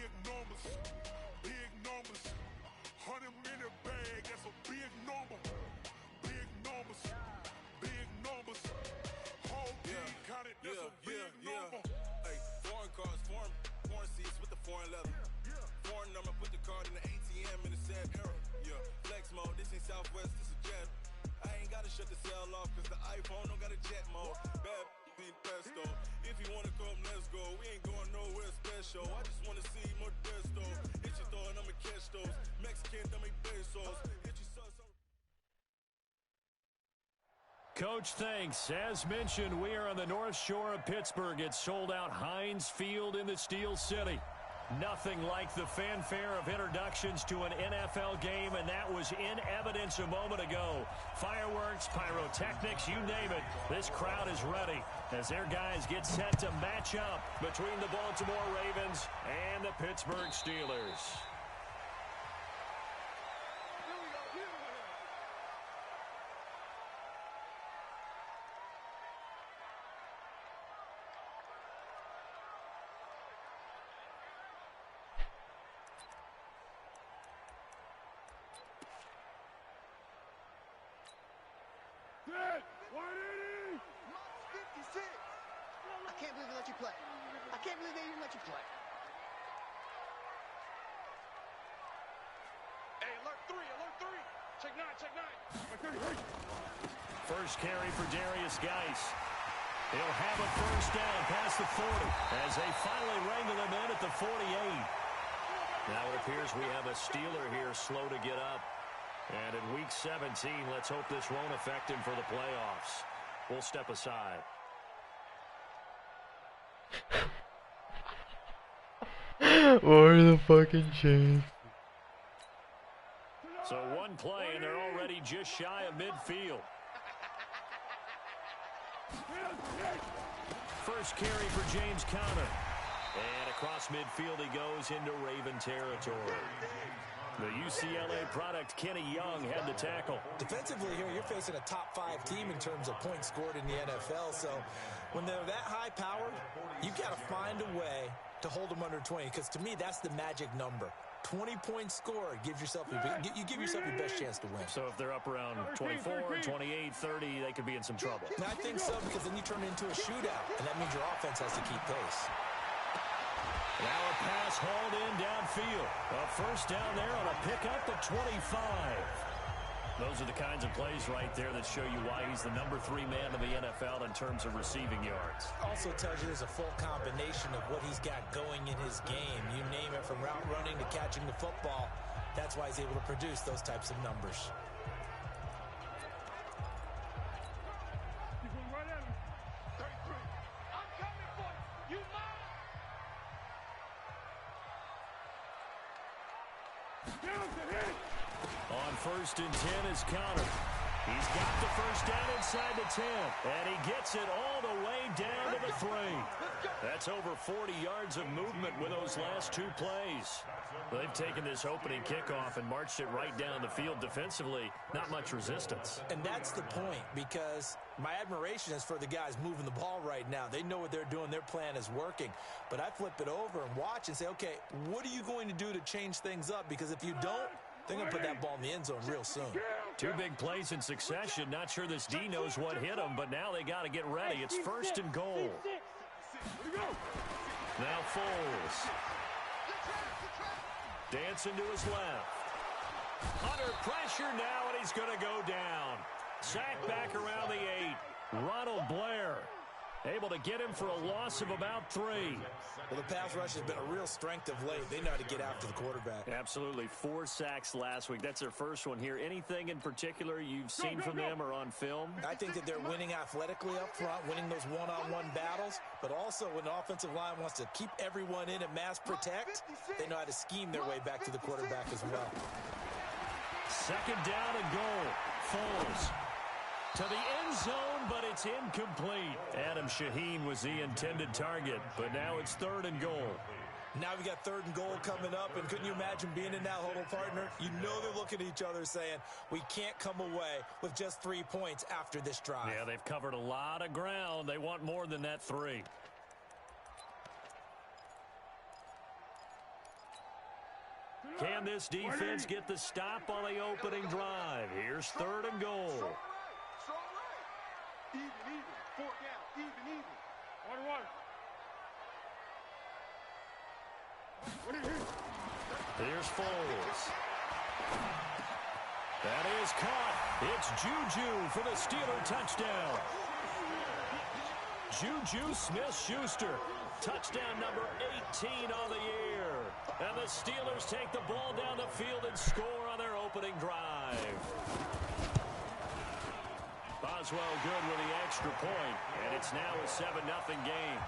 big numbers, big numbers. 100-minute bag, that's a big number. Big numbers, big numbers. Whole team counted, that's a big number. Hey, foreign cars, foreign seats with the foreign leather. Foreign number, put the card in the ATM in the sad era. Yeah, flex mode, this ain't Southwest, this is jet. I ain't gotta shut the cell off, cause the iPhone don't got a jet mode. Bad being pesto. If you wanna come, let's go. We ain't going nowhere special. I just wanna see more desto. Hit your throw and I'ma catch those. Mexican, dummy pesos. Hit your son. Coach, thanks. As mentioned, we are on the North Shore of Pittsburgh. It's sold out Heinz Field in the Steel City. Nothing like the fanfare of introductions to an NFL game, and that was in evidence a moment ago. Fireworks, pyrotechnics, you name it. This crowd is ready as their guys get set to match up between the Baltimore Ravens and the Pittsburgh Steelers. I can't believe they let you play. I can't believe they even let you play. Hey, alert three. Check nine. First carry for Darius Geis. He'll have a first down past the 40 as they finally wrangle him in at the 48. Now it appears we have a Steeler here slow to get up. And in Week 17, let's hope this won't affect him for the playoffs. We'll step aside. What are the fucking chance? So one play, and they're already just shy of midfield. First carry for James Conner. And across midfield he goes into Raven territory. The UCLA product, Kenny Young, had the tackle. Defensively here, you're facing a top 5 team in terms of points scored in the NFL. So when they're that high-powered, you've got to find a way to hold them under 20. Because to me, that's the magic number. 20 points scored gives yourself you give yourself your best chance to win. So if they're up around 24, 28, 30, they could be in some trouble. And I think so, because then you turn it into a shootout, and that means your offense has to keep pace. Now a pass hauled in downfield. A first down there on a pickup at 25. Those are the kinds of plays right there that show you why he's the number 3 man in the NFL in terms of receiving yards. Also tells you there's a full combination of what he's got going in his game. You name it, from route running to catching the football. That's why he's able to produce those types of numbers. On first and 10 is Conner. He's got the first down inside the 10, and he gets it all the way down to the 3. That's over 40 yards of movement with those last 2 plays. They've taken this opening kickoff and marched it right down the field defensively. Not much resistance. And that's the point, because my admiration is for the guys moving the ball right now. They know what they're doing. Their plan is working. But I flip it over and watch and say, okay, what are you going to do to change things up? Because if you don't, they're going to put that ball in the end zone real soon. 2 big plays in succession. Not sure this D knows what hit him, but now they got to get ready. It's first and goal. Now Foles. Dancing to his left. Under pressure now, and he's going to go down. Sacked back around the 8. Ronald Blair able to get him for a loss of about 3. Well, the pass rush has been a real strength of late. They know how to get after the quarterback. Absolutely. 4 sacks last week. That's their first one here. Anything in particular you've seen from them or on film? I think that they're winning athletically up front, winning those one-on-one battles, but also when the offensive line wants to keep everyone in and mass protect, they know how to scheme their way back to the quarterback as well. Second down and goal. Foles to the end zone, but it's incomplete. Adam Shaheen was the intended target, but now it's 3rd and goal. Now we got 3rd and goal coming up, and couldn't you imagine being in that huddle, partner? You know they're looking at each other saying, we can't come away with just 3 points after this drive. Yeah, they've covered a lot of ground. They want more than that 3. Can this defense get the stop on the opening drive? Here's 3rd and goal. Even, 4 down, even. 1-1. Here's Foles. That is caught. It's Juju for the Steeler touchdown. Juju Smith-Schuster. Touchdown number 18 on the year. And the Steelers take the ball down the field and score on their opening drive. Boswell good with the extra point, and it's now a 7-0 game.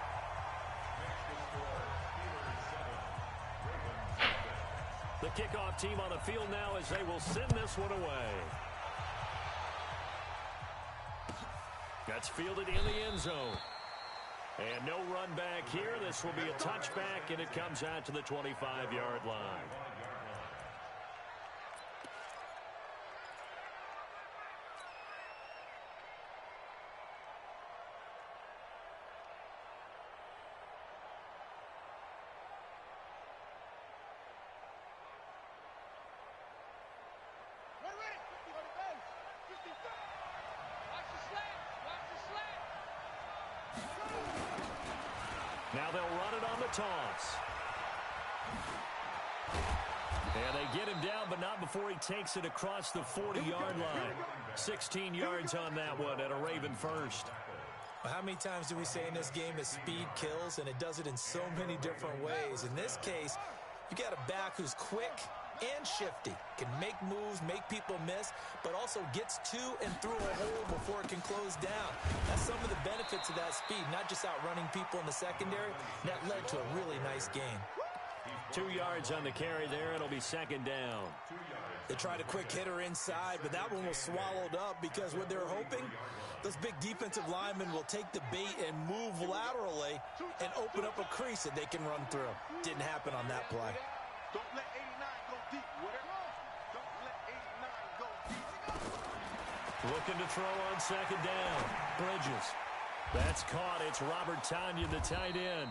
The kickoff team on the field now as they will send this one away. That's fielded in the end zone. And no run back here. This will be a touchback, and it comes out to the 25-yard line. Now they'll run it on the toss. And they get him down, but not before he takes it across the 40-yard line. 16 yards on that one and a Raven first. Well, how many times do we say in this game that speed kills, and it does it in so many different ways? In this case, you got a back who's quick and shifty, can make moves, make people miss, but also gets to and through a hole before it can close down. That's some of the benefits of that speed, not just outrunning people in the secondary. That led to a really nice game. 2 yards on the carry there. It'll be 2nd down. They tried a quick hitter inside, but that one was swallowed up because what they're hoping, those big defensive linemen will take the bait and move laterally and open up a crease that they can run through. Didn't happen on that play. Don't let 89 go deep. Don't let 89 go deep. Looking to throw on 2nd down. Bridges. That's caught. It's Robert Tonyan, the tight end.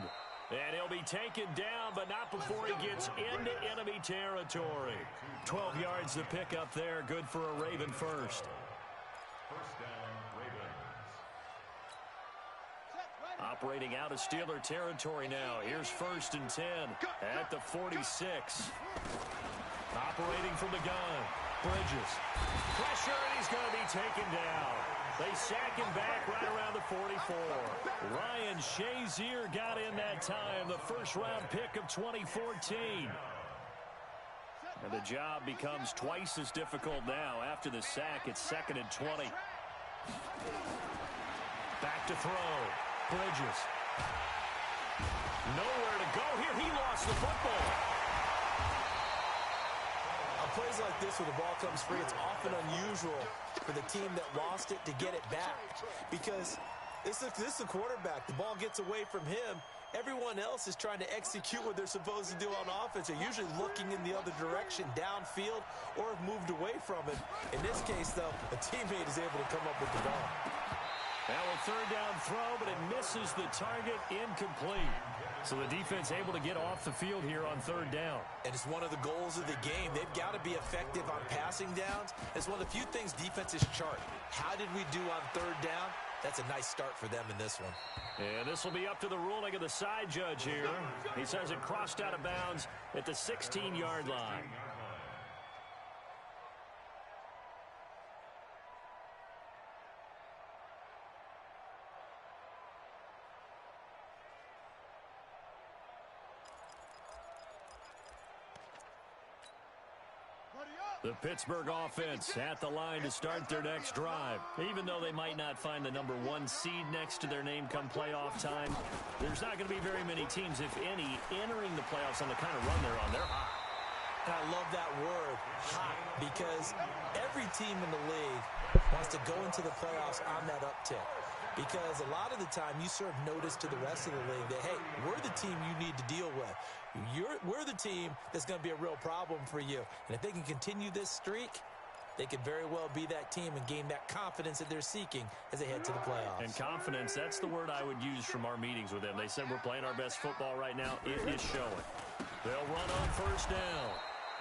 And he'll be taken down, but not before he gets into enemy territory. 12 yards to pick up there. Good for a Raven first. Operating out of Steeler territory now. Here's 1st and 10 at the 46. Operating from the gun. Bridges. Pressure, and he's going to be taken down. They sack him back right around the 44. Ryan Shazier got in that time, the first-round pick of 2014. And the job becomes twice as difficult now. After the sack, it's 2nd and 20. Back to throw. Bridges. Nowhere to go here. He lost the football. On plays like this where the ball comes free, it's often unusual for the team that lost it to get it back. Because this is a quarterback. The ball gets away from him. Everyone else is trying to execute what they're supposed to do on offense. They're usually looking in the other direction, downfield, or have moved away from it. In this case, though, a teammate is able to come up with the ball. Now a 3rd down throw, but it misses the target, incomplete. So the defense able to get off the field here on 3rd down. And it's one of the goals of the game. They've got to be effective on passing downs. It's one of the few things defenses chart. How did we do on 3rd down? That's a nice start for them in this one. And this will be up to the ruling of the side judge here. He says it crossed out of bounds at the 16-yard line. The Pittsburgh offense at the line to start their next drive. Even though they might not find the number 1 seed next to their name come playoff time, there's not going to be very many teams, if any, entering the playoffs on the kind of run they're on. They're hot. And I love that word, hot, because every team in the league wants to go into the playoffs on that uptick. Because a lot of the time you serve notice to the rest of the league that, hey, we're the team you need to deal with. We're the team that's going to be a real problem for you. And if they can continue this streak, they could very well be that team and gain that confidence that they're seeking as they head to the playoffs. And confidence, that's the word I would use from our meetings with them. They said we're playing our best football right now. It is showing. They'll run on 1st down.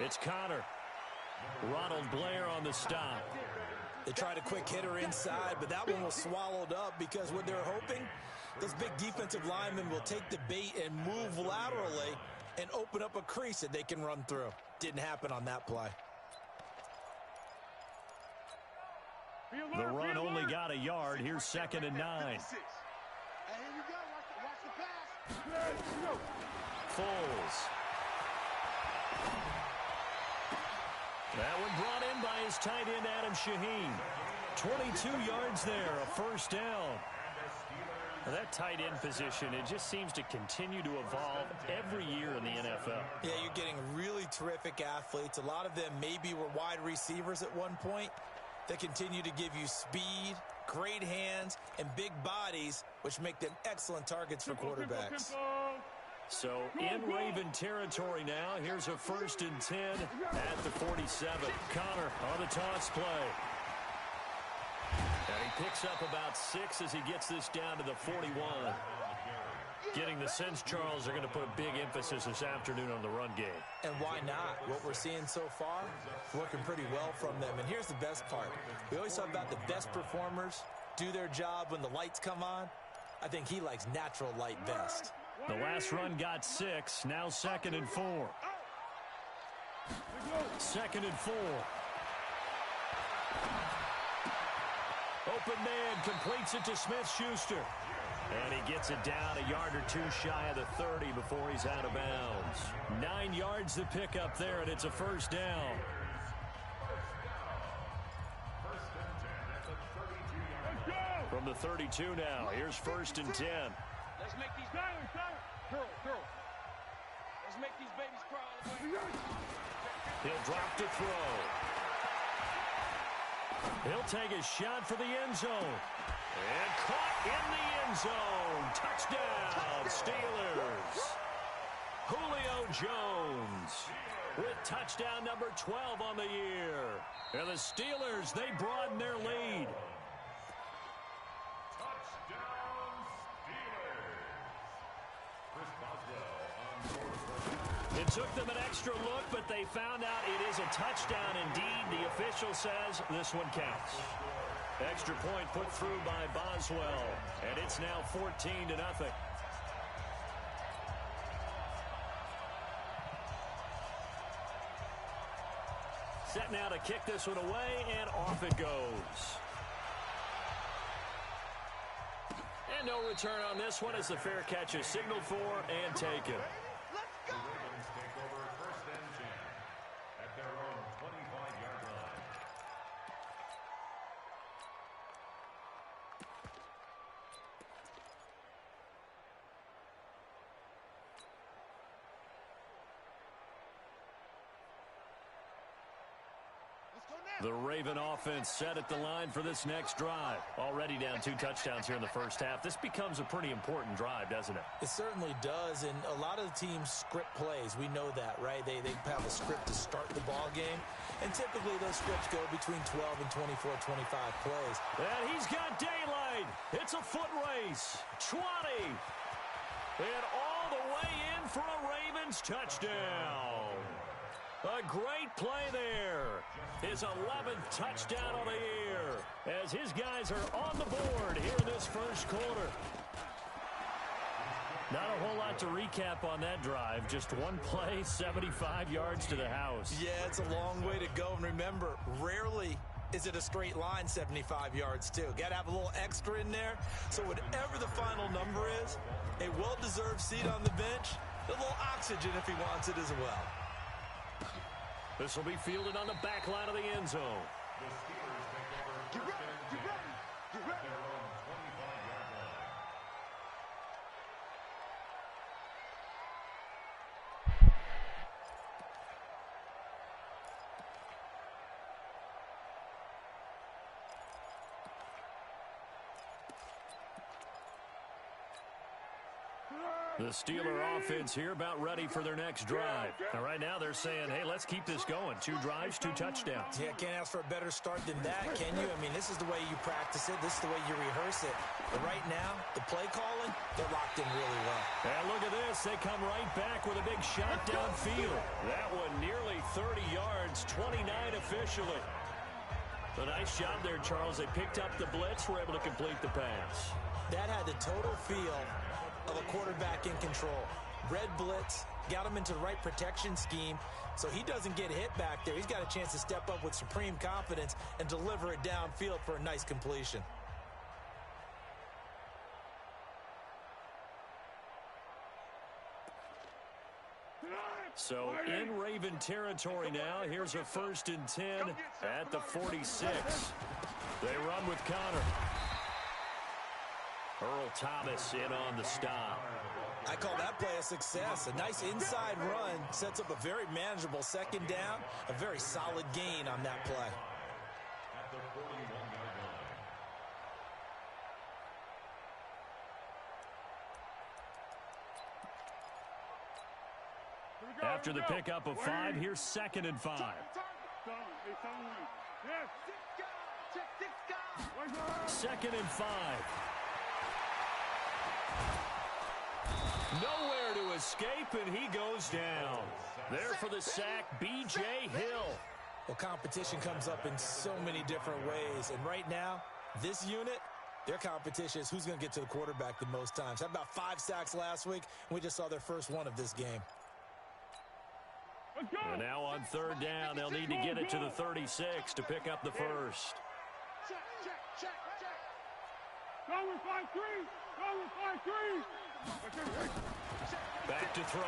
It's Connor. Ronald Blair on the stop. They tried a quick hitter inside, but that one was swallowed up because what they're hoping, those big defensive linemen will take the bait and move laterally and open up a crease that they can run through. Didn't happen on that play. The run only got a yard. Here's 2nd and 9. Hey, here you go. Watch the pass. Foles. That one brought in by his tight end, Adam Shaheen. 22 yards there, a first down. Well, that tight end position, it just seems to continue to evolve every year in the NFL. Yeah, you're getting really terrific athletes. A lot of them maybe were wide receivers at one point. They continue to give you speed, great hands, and big bodies, which make them excellent targets for quarterbacks. So in Raven territory now. Here's a 1st and 10 at the 47. Connor on the toss play. And he picks up about 6 as he gets this down to the 41. Getting the sense, Charles, they're going to put a big emphasis this afternoon on the run game. And why not? What we're seeing so far, working pretty well from them. And here's the best part. We always talk about the best performers do their job when the lights come on. I think he likes natural light best. The last run got 6. Now 2nd and 4. 2nd and 4. Open man completes it to Smith-Schuster. And he gets it down a yard or 2 shy of the 30 before he's out of bounds. 9 yards to pick up there, and it's a first down. From the 32 now, here's 1st and 10. Let's make these girl. Let's make these babies crawl. He'll drop to throw. He'll take a shot for the end zone. And caught in the end zone. Touchdown, Steelers. Julio Jones with touchdown number 12 on the year. And the Steelers, they broaden their lead. It took them an extra look, but they found out it is a touchdown indeed. The official says this one counts. Extra point put through by Boswell, and it's now 14-0. Set now to kick this one away, and off it goes. And no return on this one as the fair catch is signaled for and taken. Ravens take over 1st and 10 at their own 25-yard line. The Raven offense set at the line for this next drive. Already down 2 touchdowns here in the first half. This becomes a pretty important drive, doesn't it? It certainly does, and a lot of the teams script plays. We know that, right? They have a script to start the ball game, and typically those scripts go between 12 and 24, 25 plays. And he's got daylight. It's a foot race. 20. And all the way in for a Ravens touchdown. A great play there. His 11th touchdown of the year as his guys are on the board here in this first quarter. Not a whole lot to recap on that drive. Just one play, 75 yards to the house. Yeah, it's a long way to go. And remember, rarely is it a straight line 75 yards, too. Got to have a little extra in there. So whatever the final number is, a well-deserved seat on the bench, a little oxygen if he wants it as well. This will be fielded on the back line of the end zone. The Steelers take over 1st and 10 at their own 25-yard line. The Steeler offense here about ready for their next drive. And right now they're saying, hey, let's keep this going. 2 drives, 2 touchdowns. Yeah, can't ask for a better start than that, can you? I mean, this is the way you practice it. This is the way you rehearse it. But right now, the play calling, they're locked in really well. And look at this. They come right back with a big shot downfield. That one nearly 30 yards, 29 officially. A nice job there, Charles. They picked up the blitz, were able to complete the pass. That had the total feel of a quarterback in control. Red blitz, got him into the right protection scheme, so he doesn't get hit back there. He's got a chance to step up with supreme confidence and deliver it downfield for a nice completion. So in Raven territory now. Here's a 1st and 10 at the 46. They run with Connor. Earl Thomas in on the stop. I call that play a success. A nice inside run sets up a very manageable 2nd down. A very solid gain on that play. After the pickup of 5, here's 2nd and 5. 2nd and 5. Nowhere to escape, and he goes down. There for the sack, B.J. Hill. Well, competition comes up in so many different ways. And right now, this unit, their competition is who's going to get to the quarterback the most times. Had about 5 sacks last week, and we just saw their first one of this game. And now on 3rd down, they'll need to get it to the 36 to pick up the first. Check, check, check, check. Go with 5-3. Go with 5-3. Back to throw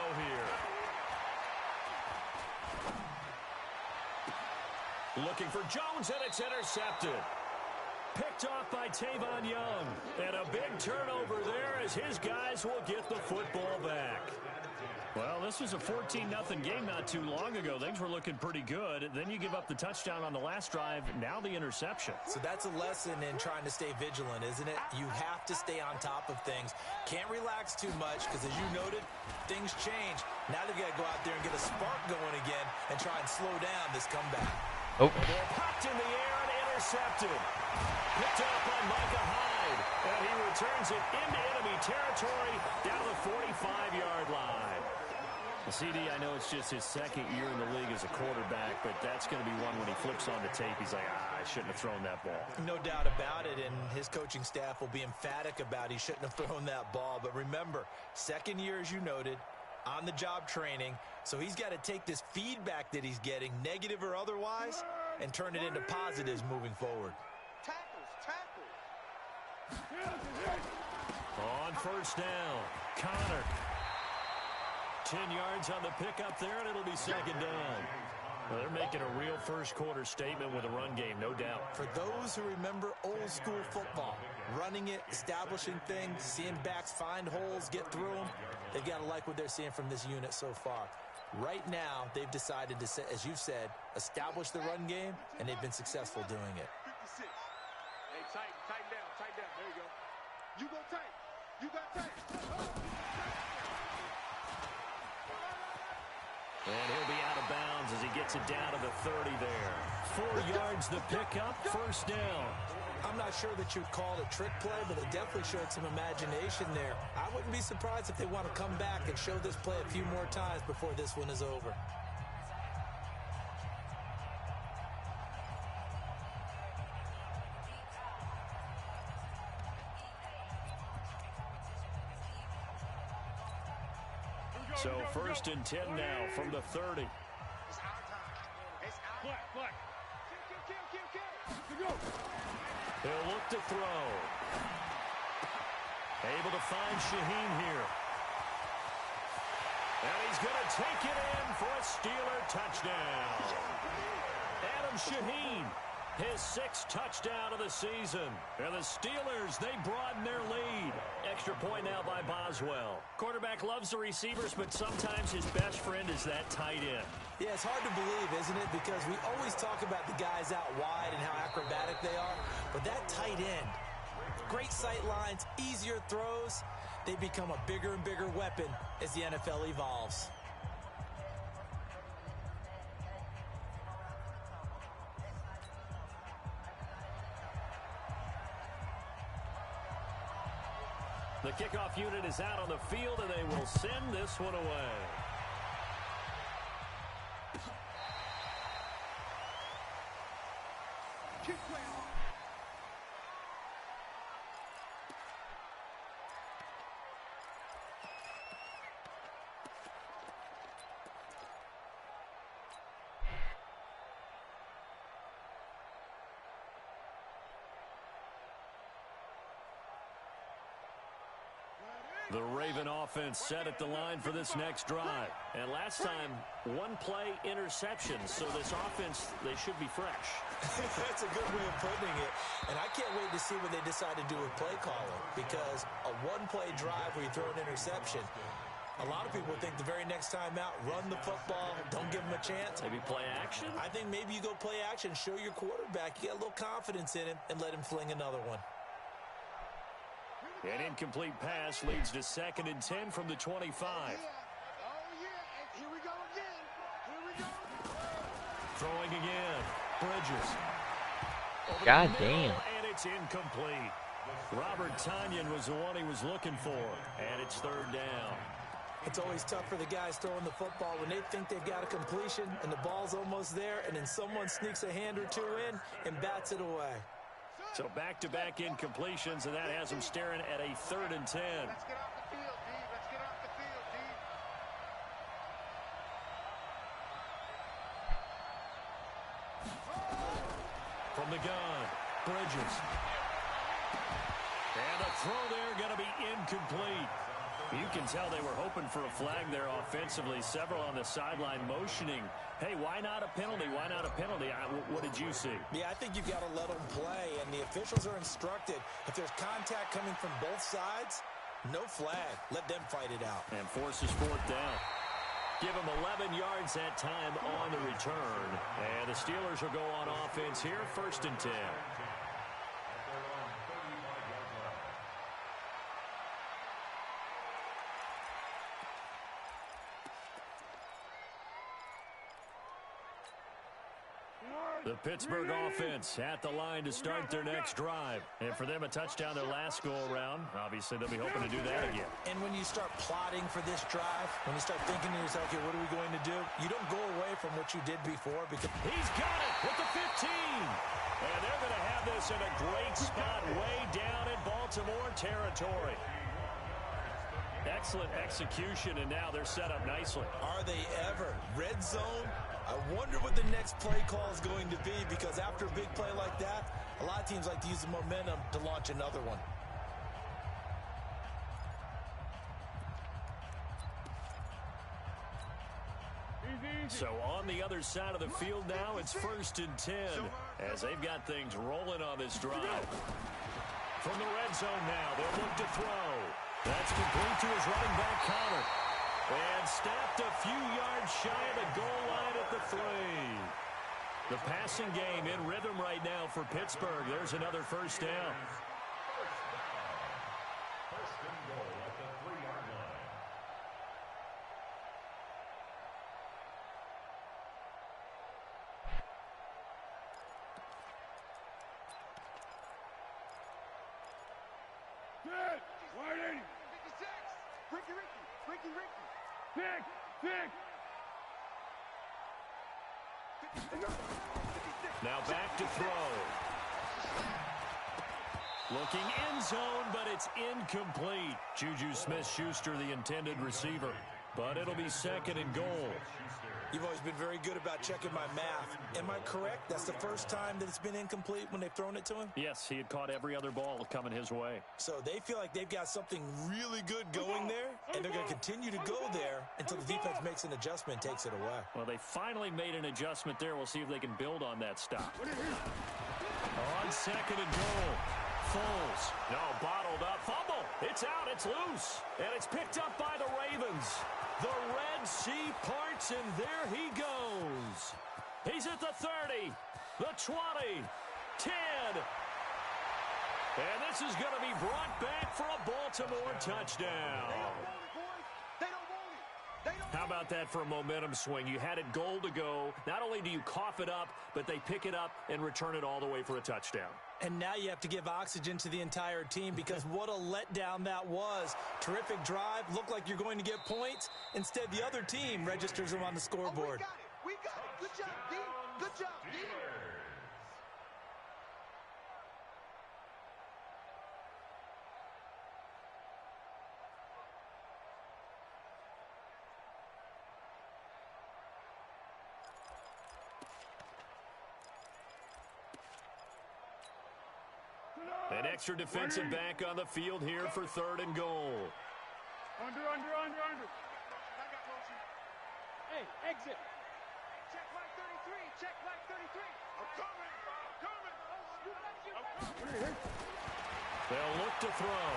here. Looking for Jones, and it's intercepted. Picked off by Tavon Young. And a big turnover there as his guys will get the football back. Well, this was a 14-0 game not too long ago. Things were looking pretty good. Then you give up the touchdown on the last drive. Now the interception. So that's a lesson in trying to stay vigilant, isn't it? You have to stay on top of things. Can't relax too much because, as you noted, things change. Now they've got to go out there and get a spark going again and try and slow down this comeback. Oh. They're popped in the air and intercepted. Picked up by Micah Hyde. And he returns it into enemy territory down the 45-yard line. CD, I know it's just his 2nd year in the league as a quarterback, but that's going to be one when he flips on the tape, he's like, I shouldn't have thrown that ball. No doubt about it, and his coaching staff will be emphatic about he shouldn't have thrown that ball. But remember, 2nd year, as you noted, on-the-job training, so he's got to take this feedback that he's getting, negative or otherwise, and turn it into positives moving forward. On 1st down, Connor. 10 yards on the pickup there, and it'll be 2nd down. Well, they're making a real first-quarter statement with a run game, no doubt. For those who remember old-school football, running it, establishing things, seeing backs find holes, get through them, they've got to like what they're seeing from this unit so far. Right now, they've decided to, as you've said, establish the run game, and they've been successful doing it. 56. Hey, tighten down, tighten down. There you go. You go tight. You got tight. And he'll be out of bounds as he gets it down to the 30 there. 4 yards the pickup, 1st down. I'm not sure that you'd call it a trick play, but it definitely showed some imagination there. I wouldn't be surprised if they want to come back and show this play a few more times before this one is over. So 1st and 10 now from the 30. It's our time. It's our time. Kill. He'll look to throw. Able to find Shaheen here. And he's going to take it in for a Steeler touchdown. Adam Shaheen, his 6th touchdown of the season. And the Steelers, they broaden their lead. Extra point now by Boswell. Quarterback loves the receivers, but sometimes his best friend is that tight end. Yeah, it's hard to believe, isn't it? Because we always talk about the guys out wide and how acrobatic they are. But that tight end, great sight lines, easier throws. they become a bigger and bigger weapon as the NFL evolves. The kickoff unit is out on the field, and they will send this one away. The Raven offense set at the line for this next drive. And last time, one-play interception. So this offense, they should be fresh. That's a good way of putting it. And I can't wait to see what they decide to do with play calling. Because a one-play drive where you throw an interception, a lot of people think the very next time out, run the football, don't give them a chance. Maybe play action? I think maybe you go play action, show your quarterback, you got a little confidence in him, and let him fling another one. An incomplete pass leads to 2nd and 10 from the 25. Oh, yeah. Here we go again. Here we go. Throwing again. Bridges. God damn. And it's incomplete. Robert Tonyan was the one he was looking for. And it's 3rd down. It's always tough for the guys throwing the football when they think they've got a completion and the ball's almost there, and then someone sneaks a hand or two in and bats it away. So back-to-back incompletions, and that has them staring at a 3rd and 10. Let's get off the field, D. Let's get off the field, D. From the gun, Bridges. And a throw there going to be incomplete. You can tell they were hoping for a flag there offensively. Several on the sideline motioning. Hey, why not a penalty? Why not a penalty? What did you see? Yeah, I think you've got to let them play, and the officials are instructed. If there's contact coming from both sides, no flag. Let them fight it out. And forces 4th down. Give them 11 yards that time on the return. And the Steelers will go on offense here, 1st and 10. The Pittsburgh offense at the line to start their next drive. And for them, a touchdown their last go-around. Obviously, they'll be hoping to do that again. And when you start plotting for this drive, when you start thinking to yourself, okay, what are we going to do? You don't go away from what you did before. Because he's got it with the 15. And they're going to have this in a great spot way down in Baltimore territory. Excellent execution, and now they're set up nicely. Are they ever? Red zone? I wonder what the next play call is going to be, because after a big play like that, a lot of teams like to use the momentum to launch another one. So on the other side of the field now, it's 1st and 10 as they've got things rolling on this drive. From the red zone now, they'll look to throw. That's complete to his running back, Connor. And snapped a few yards shy of the goal line at the 3. The passing game in rhythm right now for Pittsburgh. There's another 1st down. Good. Waiting. 56. Ricky. Pick. Now back to throw. Looking end zone, but it's incomplete. Juju Smith-Schuster, the intended receiver. But it'll be 2nd and goal. You've always been very good about checking my math. Am I correct? That's the first time that it's been incomplete when they've thrown it to him? Yes, he had caught every other ball coming his way. So they feel like they've got something really good going there, and they're going to continue to go there until the defense makes an adjustment and takes it away. Well, they finally made an adjustment there. We'll see if they can build on that stop. On 2nd and goal. Foles. No, bottled up. Fumble. It's out. It's loose. And it's picked up by the Ravens. The Red Sea parts, and there he goes. He's at the 30, the 20, 10. And this is going to be brought back for a Baltimore touchdown. How about that for a momentum swing? You had it goal to go. Not only do you cough it up, but they pick it up and return it all the way for a touchdown. And now you have to give oxygen to the entire team because what a letdown that was. Terrific drive. Looked like you're going to get points. Instead, the other team registers them on the scoreboard. We got it. Good job, D. Good job, D. An extra defensive back on the field here for 3rd and goal. Under. Hey, exit. Check line 33. Check line 33. I'm coming. They'll look to throw.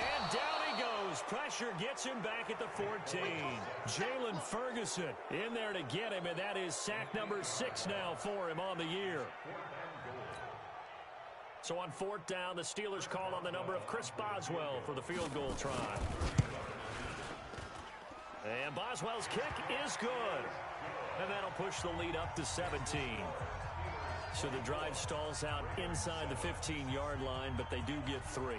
And down he goes. Pressure gets him back at the 14. Jalen Ferguson in there to get him, and that is sack number 6 now for him on the year. So on 4th down, the Steelers call on the number of Chris Boswell for the field goal try. And Boswell's kick is good. And that'll push the lead up to 17. So the drive stalls out inside the 15-yard line, but they do get 3.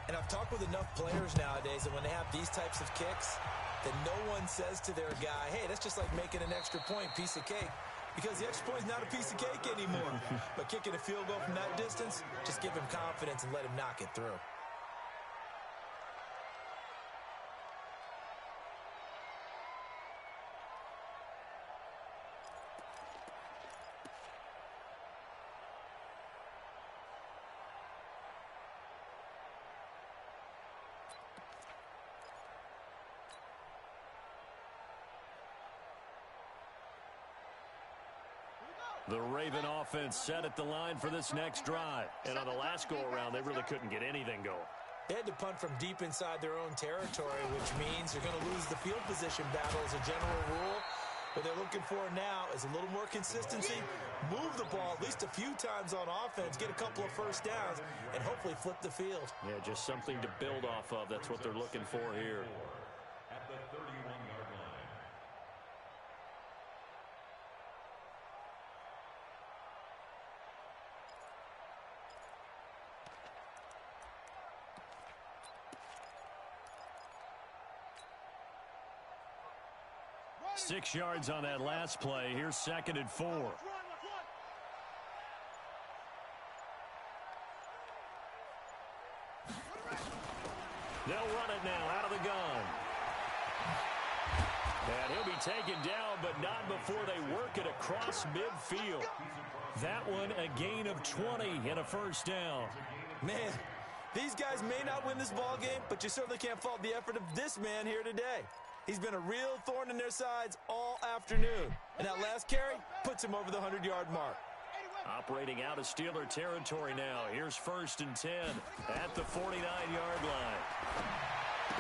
And I've talked with enough players nowadays that when they have these types of kicks, that no one says to their guy, hey, that's just like making an extra point, piece of cake. Because the extra point is not a piece of cake anymore. But kicking a field goal from that distance, just give him confidence and let him knock it through. The Raven offense set at the line for this next drive. And on the last go-around, they really couldn't get anything going. They had to punt from deep inside their own territory, which means they're going to lose the field position battle as a general rule. What they're looking for now is a little more consistency, move the ball at least a few times on offense, get a couple of first downs, and hopefully flip the field. Yeah, just something to build off of. That's what they're looking for here. At the 31-yard line. Six yards on that last play. Here's 2nd and 4. They'll run it now out of the gun. And he'll be taken down, but not before they work it across midfield. That one a gain of 20 and a first down. Man, these guys may not win this ball game, but you certainly can't fault the effort of this man here today. He's been a real thorn in their sides all afternoon. And that last carry puts him over the 100-yard mark. Operating out of Steeler territory now. Here's 1st and 10 at the 49-yard line.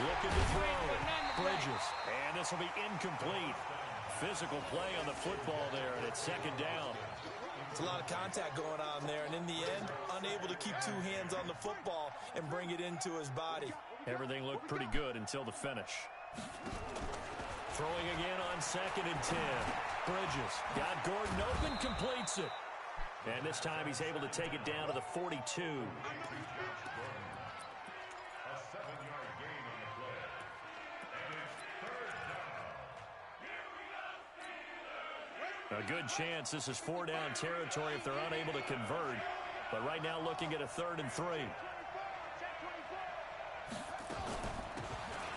Looking to throw. Bridges. And this will be incomplete. Physical play on the football there, and it's 2nd down. It's a lot of contact going on there, and in the end, unable to keep 2 hands on the football and bring it into his body. Everything looked pretty good until the finish. Throwing again on 2nd and 10. Bridges got Gordon open, completes it. And this time he's able to take it down to the 42. A 7-yard gain on the play. And it's 3rd down. A good chance this is 4-down territory if they're unable to convert. But right now looking at a 3rd and 3.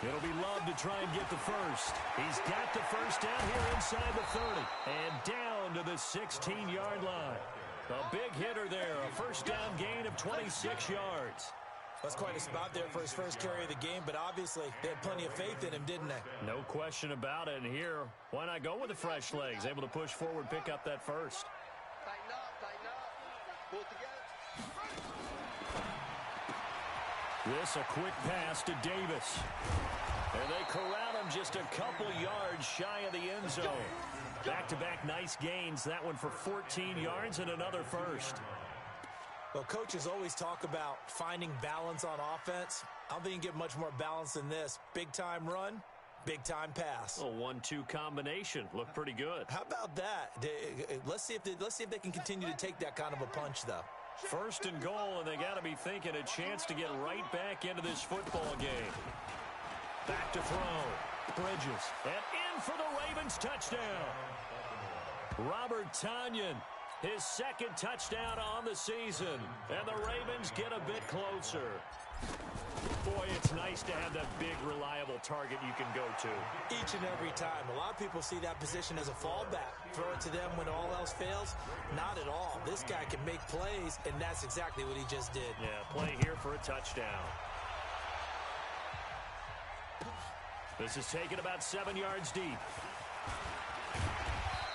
It'll be Love to try and get the first. He's got the first down here inside the 30. And down to the 16-yard line. A big hitter there. A first down gain of 26 yards. That's quite a spot there for his first carry of the game, but obviously they had plenty of faith in him, didn't they? No question about it. And here, why not go with the fresh legs? Able to push forward, pick up that first. Tighten up. Pull together. This a quick pass to Davis. And they corral him just a couple yards shy of the end zone. Back-to-back nice gains. That one for 14 yards and another first. Well, coaches always talk about finding balance on offense. I don't think you can get much more balance than this. Big-time run, big-time pass. A 1-2 combination. Looked pretty good. How about that? Let's see if they can continue to take that kind of a punch, though. First and goal, and they got to be thinking a chance to get right back into this football game. Back to throw. Bridges. And in for the Ravens touchdown. Robert Tonyan, his second touchdown on the season. And the Ravens get a bit closer. Boy, it's nice to have that big, reliable target you can go to. Each and every time. A lot of people see that position as a fallback. Throw it to them when all else fails. Not at all. This guy can make plays, and that's exactly what he just did. Yeah, play here for a touchdown. This is taken about 7 yards deep.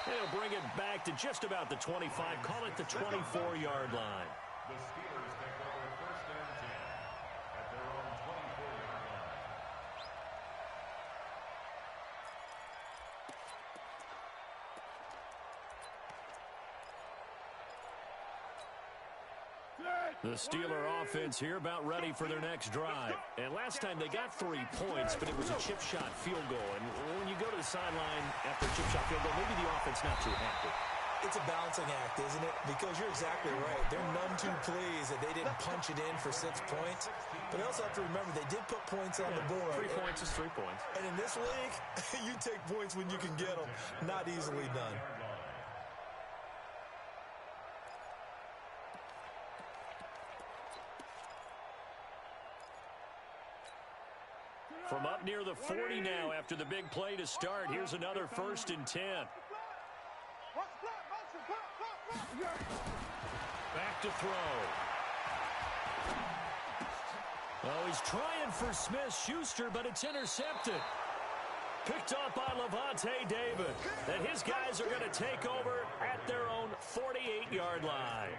They'll bring it back to just about the 25. Call it the 24-yard line. The Steelers take over first and 10 at their own 24-yard line. The Steeler offense here about ready for their next drive. And last time they got 3 points, but it was a chip shot field goal. And when you go to the sideline after a chip shot field goal, maybe the offense not too happy. It's a balancing act, isn't it? Because you're exactly right. They're none too pleased that they didn't punch it in for 6 points. But they also have to remember they did put points on the board. 3 points is 3 points. And in this league, you take points when you can get them. Not easily done. From up near the 40 now after the big play to start. Here's another 1st and 10. Back to throw. Oh, he's trying for Smith-Schuster, but it's intercepted. Picked off by Levante David. And his guys are going to take over at their own 48-yard line.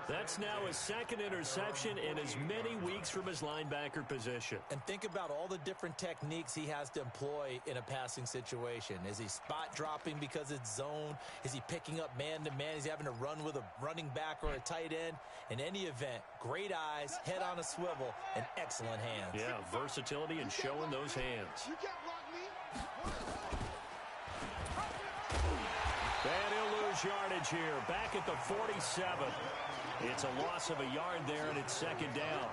That's now his second interception in as many weeks from his linebacker position. And think about all the different techniques he has to employ in a passing situation. Is he spot dropping because it's zone? Is he picking up man-to-man? Is he having to run with a running back or a tight end? In any event, great eyes, head on a swivel, and excellent hands. Yeah, versatility and showing those hands. And he'll lose yardage here. Back at the 47. It's a loss of a yard there, and it's second down.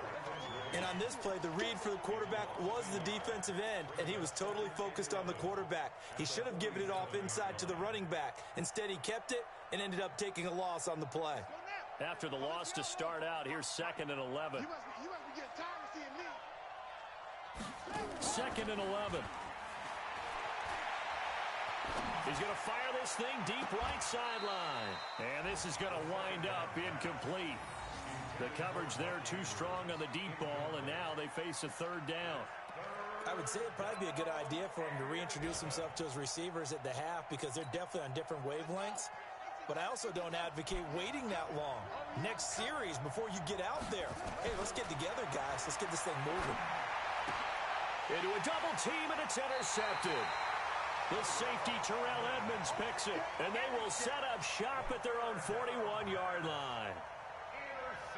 And on this play, the read for the quarterback was the defensive end, and he was totally focused on the quarterback. He should have given it off inside to the running back. Instead, he kept it and ended up taking a loss on the play. After the loss to start out, here's 2nd and 11. You must be getting tired of seeing me. 2nd and 11. He's going to fire this thing deep right sideline. And this is going to wind up incomplete. The coverage there too strong on the deep ball, and now they face a 3rd down. I would say it'd probably be a good idea for him to reintroduce himself to his receivers at the half because they're definitely on different wavelengths. But I also don't advocate waiting that long. Next series, before you get out there, hey, let's get together, guys. Let's get this thing moving. Into a double team, and it's intercepted. The safety, Terrell Edmonds, picks it, and they will set up shop at their own 41-yard line.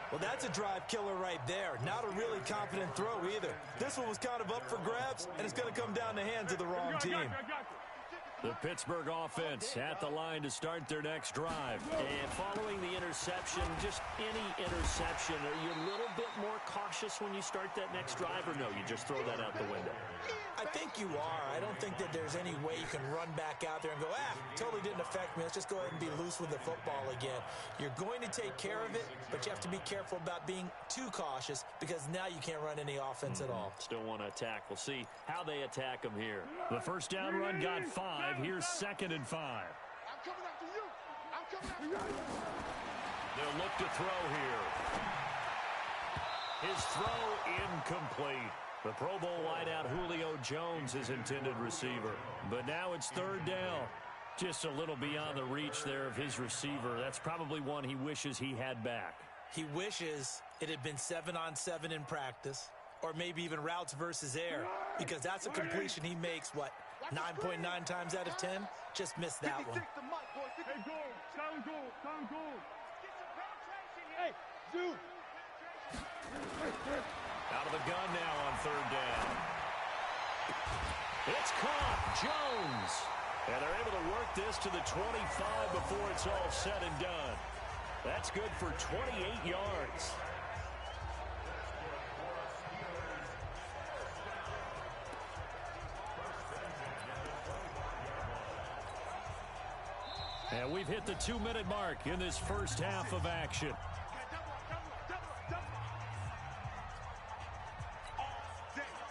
Well, that's a drive killer right there. Not a really confident throw either. This one was kind of up for grabs, and it's going to come down the hands of the wrong team. The Pittsburgh offense at the line to start their next drive. And following the interception, just any interception, are you a little bit more cautious when you start that next drive, or no, you just throw that out the window? I think you are. I don't think that there's any way you can run back out there and go, totally didn't affect me. Let's just go ahead and be loose with the football again. You're going to take care of it, but you have to be careful about being too cautious because now you can't run any offense at all. Still want to attack. We'll see how they attack them here. The first down run got 5. Here's 2nd and 5. I'm coming after you. I'm coming after you. They'll look to throw here. His throw incomplete. The Pro Bowl wideout Julio Jones is intended receiver. But now it's 3rd down. Just a little beyond the reach there of his receiver. That's probably one he wishes he had back. He wishes it had been 7-on-7 in practice, or maybe even routes versus air, because that's a completion he makes, 9.9 times out of 10? Just missed that one. Hey, go, down, go. Hey, Out of the gun now on third down. It's caught. Jones. And they're able to work this to the 25 before it's all said and done. That's good for 28 yards. And we've hit the 2-minute mark in this first half of action.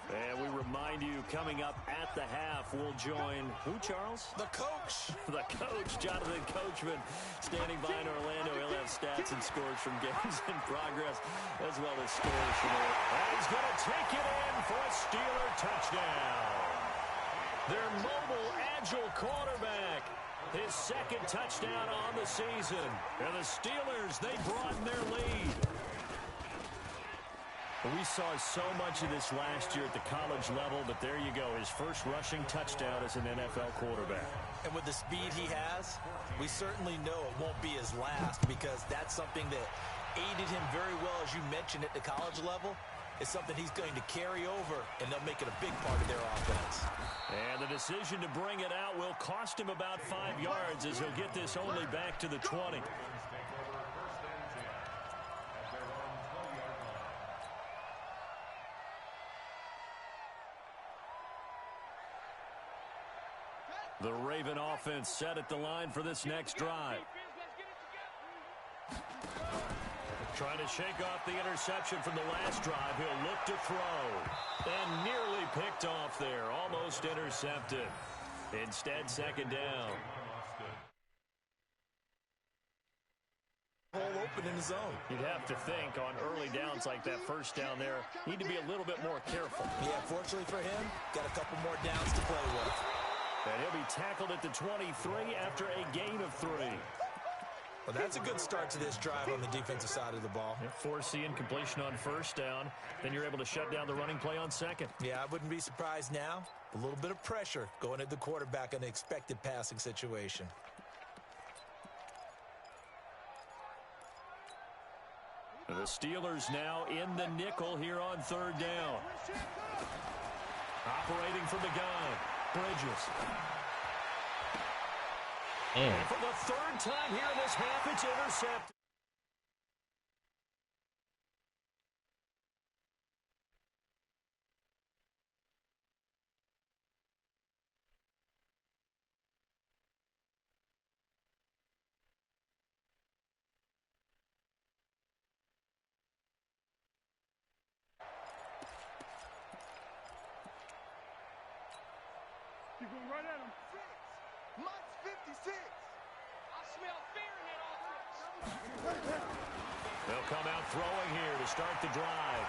And we remind you, coming up at the half, we'll join who, Charles? The coach. The coach, Jonathan Coachman, standing by in Orlando. He'll have stats and scores from games in progress, as well as scores from it. And he's going to take it in for a Steeler touchdown. Their mobile, agile quarterback. His second touchdown on the season. And the Steelers, they broaden their lead. We saw so much of this last year at the college level, but there you go. His first rushing touchdown as an NFL quarterback. And with the speed he has, we certainly know it won't be his last, because that's something that aided him very well, as you mentioned, at the college level. It's something he's going to carry over, and they'll make it a big part of their offense. And the decision to bring it out will cost him about 5 yards, as he'll get this only back to the 20. The Raven offense set at the line for this next drive. Trying to shake off the interception from the last drive. He'll look to throw. And nearly picked off there. Almost intercepted. Instead, second down. Hole open in the zone. You'd have to think on early downs like that, first down there, need to be a little bit more careful. Yeah, fortunately for him, got a couple more downs to play with. And he'll be tackled at the 23 after a gain of 3. Well, that's a good start to this drive on the defensive side of the ball. Forcing incompletion on first down. Then you're able to shut down the running play on second. Yeah, I wouldn't be surprised now. A little bit of pressure going at the quarterback in an expected passing situation. The Steelers now in the nickel here on third down. Operating from the gun. Bridges. And for the third time here in this half, it's intercepted. You're going right at him. Mike's 56. I smell fear in that offense. They'll come out throwing here to start the drive.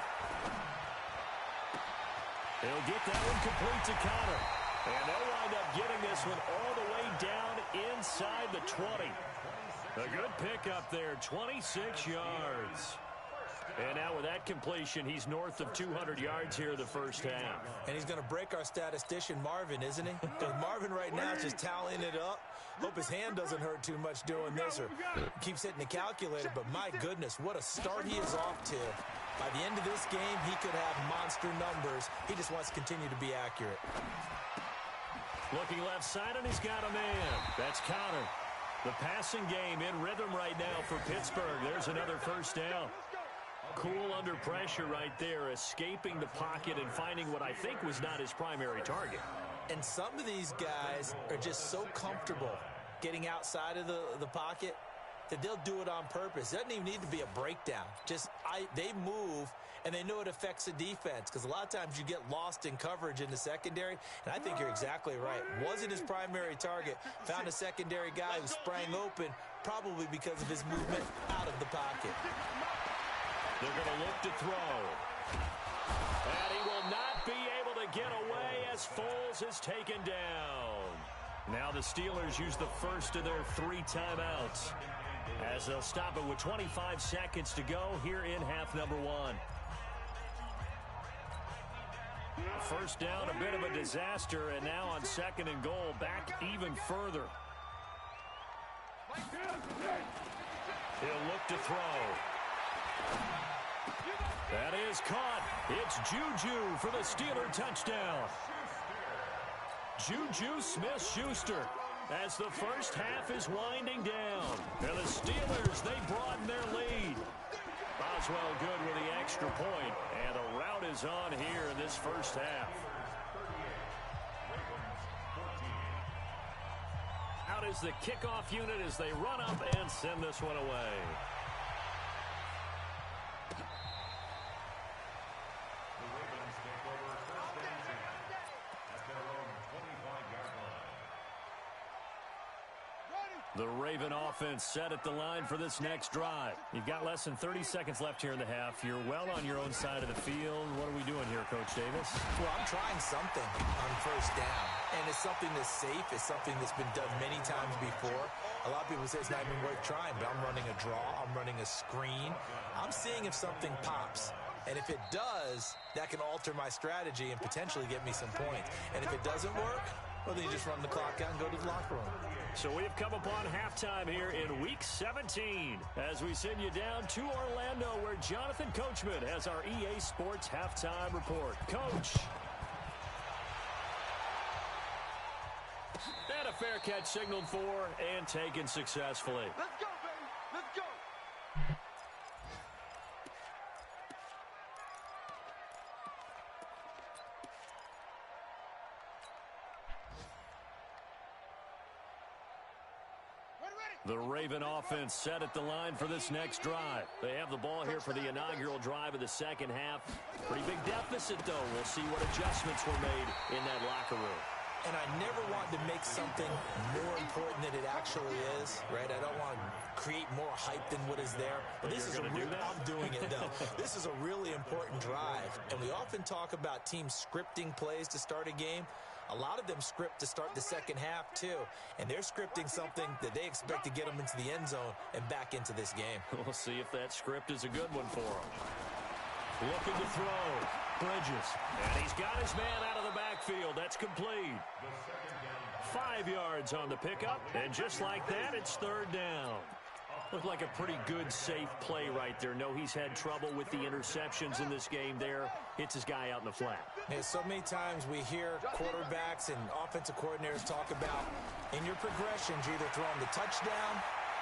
He'll get that one complete to Connor. And they'll wind up getting this one all the way down inside the 20. A good pickup there, 26 yards. And now with that completion, he's north of 200 yards here in the first half. And he's going to break our statistician, Marvin, isn't he? Because Marvin right now is just tallying it up. Hope his hand doesn't hurt too much doing this, or keeps hitting the calculator. But my goodness, what a start he is off to. By the end of this game, he could have monster numbers. He just wants to continue to be accurate. Looking left side, and he's got a man. That's Connor. The passing game in rhythm right now for Pittsburgh. There's another first down. Cool under pressure right there, escaping the pocket and finding what I think was not his primary target. And some of these guys are just so comfortable getting outside of the pocket that they'll do it on purpose. It doesn't even need to be a breakdown. They move, and they know it affects the defense, because a lot of times you get lost in coverage in the secondary, and I think you're exactly right. Wasn't his primary target. Found a secondary guy who sprang open, probably because of his movement out of the pocket. They're going to look to throw. And he will not be able to get away as Foles is taken down. Now the Steelers use the first of their 3 timeouts, as they'll stop it with 25 seconds to go here in half number 1. First down, a bit of a disaster, and now on second and goal, back even further. He'll look to throw. That is caught. It's Juju for the Steeler touchdown. Juju Smith-Schuster as the first half is winding down. And the Steelers, they broaden their lead. Boswell good with the extra point, and a rout is on here in this first half. Out is the kickoff unit as they run up and send this one away. The Raven offense set at the line for this next drive. You've got less than 30 seconds left here in the half. You're well on your own side of the field. What are we doing here, Coach Davis? Well, I'm trying something on first down. And it's something that's safe. It's something that's been done many times before. A lot of people say it's not even worth trying, but I'm running a draw. I'm running a screen. I'm seeing if something pops. And if it does, that can alter my strategy and potentially get me some points. And if it doesn't work, well, then you just run the clock out and go to the locker room. So we have come upon halftime here in Week 17 as we send you down to Orlando where Jonathan Coachman has our EA Sports Halftime Report. Coach. And a fair catch signaled for and taken successfully. Let's go, baby. Let's go. The Raven offense set at the line for this next drive. They have the ball here for the inaugural drive of the second half. Pretty big deficit, though. We'll see what adjustments were made in that locker room. And I never want to make something more important than it actually is, right? I don't want to create more hype than what is there. But this is a real, I'm doing it, though. This is a really important drive. And we often talk about teams scripting plays to start a game. A lot of them script to start the second half, too. And they're scripting something that they expect to get them into the end zone and back into this game. We'll see if that script is a good one for them. Looking to throw. Bridges. And he's got his man out of the backfield. That's complete. 5 yards on the pickup. And just like that, it's third down. Looked like a pretty good, safe play right there. No, he's had trouble with the interceptions in this game there. Hits his guy out in the flat. Yeah, so many times we hear quarterbacks and offensive coordinators talk about in your progressions, you're either throwing the touchdown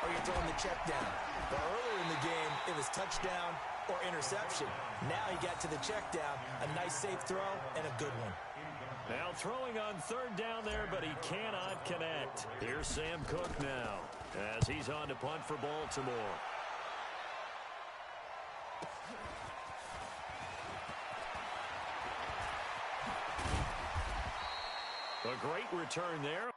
or you're throwing the check down. But earlier in the game, it was touchdown or interception. Now he got to the check down, a nice safe throw and a good one. Now throwing on third down there, but he cannot connect. Here's Sam Cook now as he's on to punt for Baltimore. A great return there.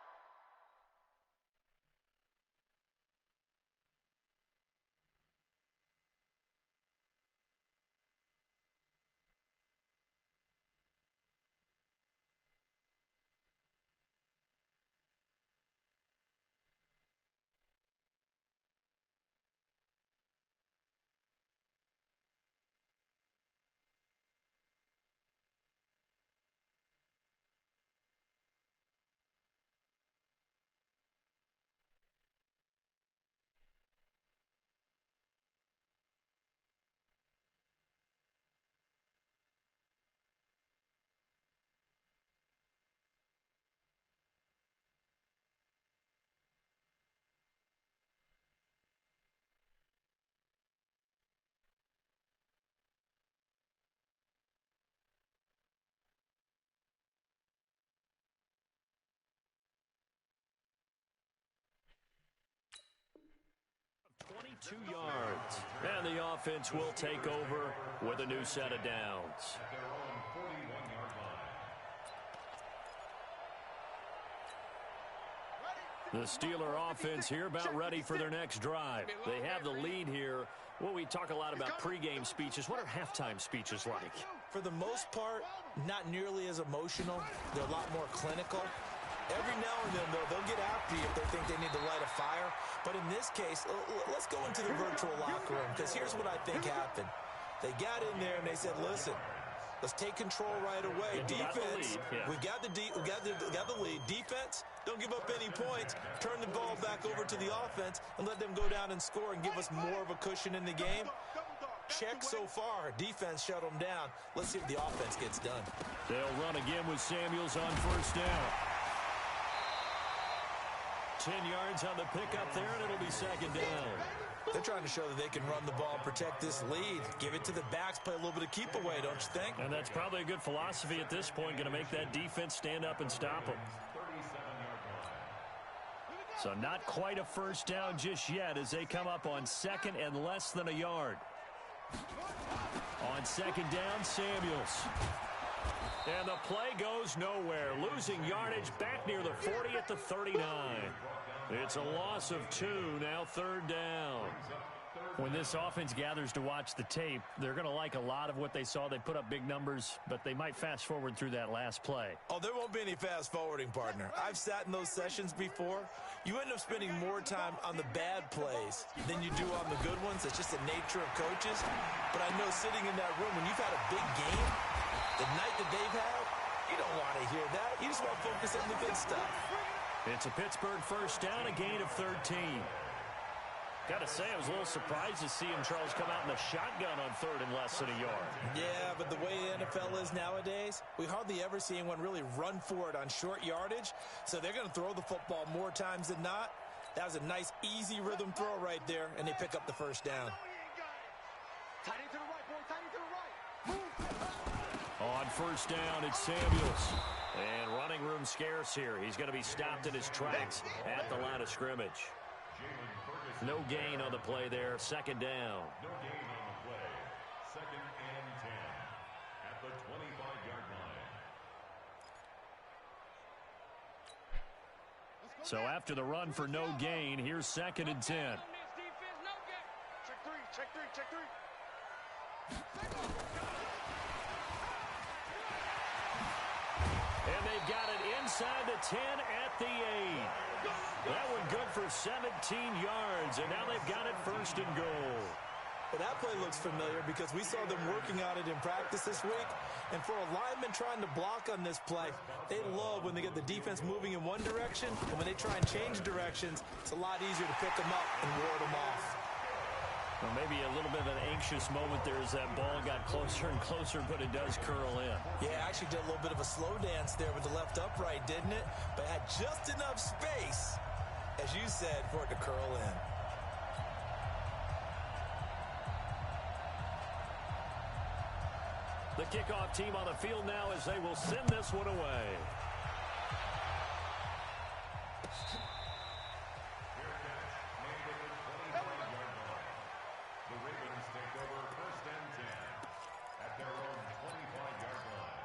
yards. And the offense will take over with a new set of downs. The Steeler offense here about ready for their next drive. They have the lead here. Well, we talk a lot about pregame speeches. What are halftime speeches like? For the most part, not nearly as emotional. They're a lot more clinical. Every now and then, though, they'll get after you if they think they need to light a fire. But in this case, let's go into the virtual locker room, because here's what I think happened. They got in there and they said, listen, let's take control right away. Defense, we got the lead. Defense, don't give up any points. Turn the ball back over to the offense and let them go down and score and give us more of a cushion in the game. check so far. Defense shut them down. Let's see if the offense gets done. They'll run again with Samuels on first down. 10 yards on the pickup there, and it'll be second down. They're trying to show that they can run the ball and protect this lead. Give it to the backs, play a little bit of keep away, don't you think? And that's probably a good philosophy at this point, going to make that defense stand up and stop them. So not quite a first down just yet as they come up on second and less than a yard. On second down, Samuels. And the play goes nowhere. Losing yardage back near the 40 at the 39. It's a loss of 2, now third down. When this offense gathers to watch the tape, they're going to like a lot of what they saw. They put up big numbers, but they might fast forward through that last play. Oh, there won't be any fast forwarding, partner. I've sat in those sessions before. You end up spending more time on the bad plays than you do on the good ones. It's just the nature of coaches. But I know sitting in that room, when you've had a big game, the night that they've had, you don't want to hear that. You just want to focus on the good stuff. It's a Pittsburgh first down, a gain of 13. Got to say, I was a little surprised to see him, Charles, come out in the shotgun on third and less than a yard. Yeah, but the way the NFL is nowadays, we hardly ever see anyone really run for it on short yardage. So they're going to throw the football more times than not. That was a nice, easy rhythm throw right there, and they pick up the first down. Tight end to the right, boy. Tight end to the right. On first down, it's Samuels. And running room scarce here. He's going to be stopped in his tracks at the line of scrimmage. No gain on the play there. Second down. No gain on the play. Second and 10 at the 25-yard line. So after the run for no gain, here's second and 10. Check three, check three, check three. And they've got it inside the 10 at the 8. That one good for 17 yards, and now they've got it first and goal. Well, that play looks familiar because we saw them working on it in practice this week. And for a lineman trying to block on this play, they love when they get the defense moving in one direction. And when they try and change directions, it's a lot easier to pick them up and ward them off. Well, maybe a little bit of an anxious moment there as that ball got closer and closer, but it does curl in. Yeah, actually did a little bit of a slow dance there with the left upright, didn't it? But had just enough space, as you said, for it to curl in. The kickoff team on the field now as they will send this one away. The Ravens take over first and 10 at their own 25-yard line.